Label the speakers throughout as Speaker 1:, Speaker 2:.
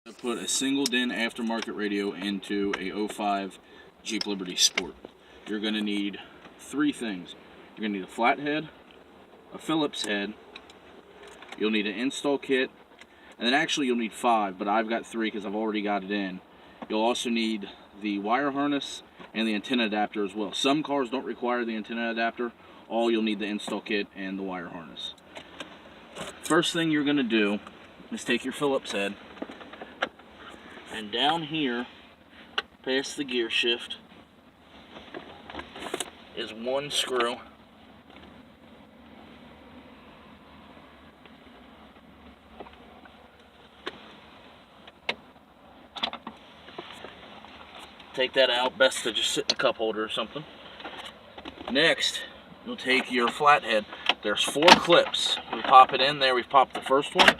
Speaker 1: Put a single DIN aftermarket radio into a 05 Jeep Liberty Sport. You're going to need three things. You're going to need a flathead, a Phillips head, you'll need an install kit, and then actually you'll need 5, but I've got 3 because I've already got it in. You'll also need the wire harness and the antenna adapter as well. Some cars don't require the antenna adapter. All you'll need the install kit and the wire harness. First thing you're going to do is take your Phillips head, and down here past the gear shift is one screw. Take that out, best to just sit in a cup holder or something. Next, you'll take your flathead. There's 4 clips. We pop it in there. We've popped the first one.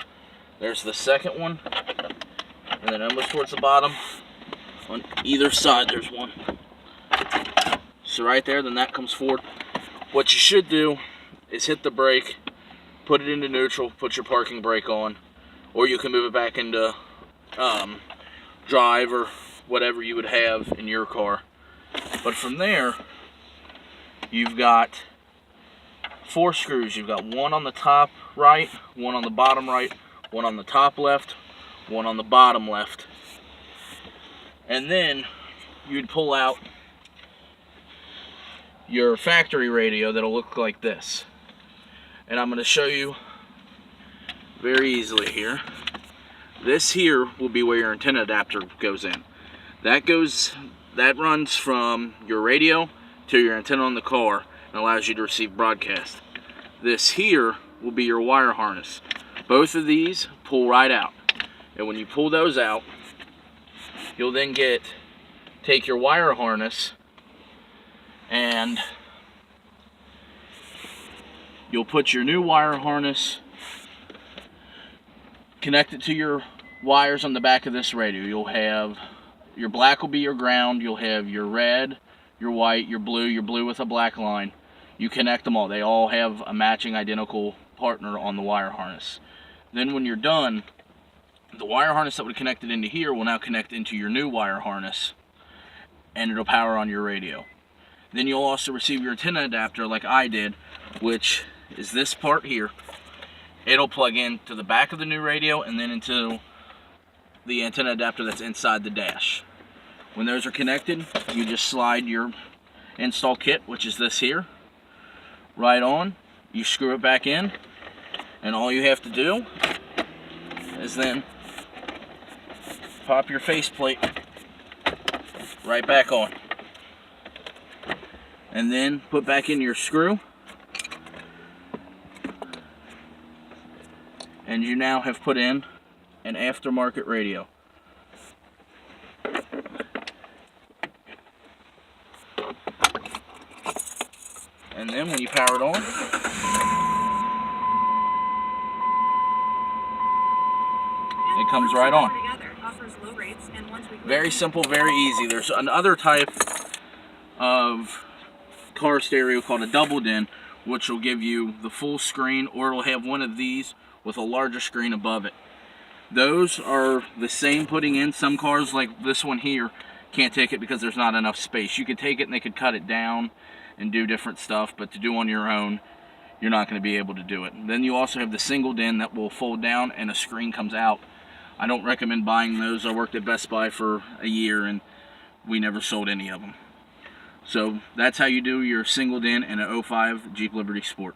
Speaker 1: There's the second one. And then almost towards the bottom, on either side there's one. So right there, then that comes forward. What you should do is hit the brake, put it into neutral, put your parking brake on, or you can move it back into drive or whatever you would have in your car. But from there, you've got 4 screws. You've got one on the top right, one on the bottom right, one on the top left, one on the bottom left. And then you'd pull out your factory radio that'll look like this. And I'm going to show you very easily here. This here will be where your antenna adapter goes in. That runs from your radio to your antenna on the car and allows you to receive broadcast. This here will be your wire harness. Both of these pull right out. And when you pull those out, you'll then take your wire harness and you'll put your new wire harness, connect it to your wires on the back of this radio. You'll have your black will be your ground, you'll have your red, your white, your blue with a black line. You connect them all. They all have a matching identical partner on the wire harness. Then when you're done, the wire harness that would connect it into here will now connect into your new wire harness, and it'll power on your radio. Then you'll also receive your antenna adapter like I did, which is this part here. It'll plug into the back of the new radio and then into the antenna adapter that's inside the dash. When those are connected, you just slide your install kit, which is this here, right on. You screw it back in, and all you have to do is then pop your faceplate right back on. And then put back in your screw. And you now have put in an aftermarket radio. And then when you power it on, it comes right on. Very simple, very easy. There's another type of car stereo called a double DIN, which will give you the full screen, or it'll have one of these with a larger screen above it. Those are the same putting in. Some cars like this one here can't take it because there's not enough space. You could take it and they could cut it down and do different stuff, but to do on your own, you're not going to be able to do it. Then you also have the single DIN that will fold down and a screen comes out. I don't recommend buying those. I worked at Best Buy for a year and we never sold any of them. So that's how you do your single DIN in an 05 Jeep Liberty Sport.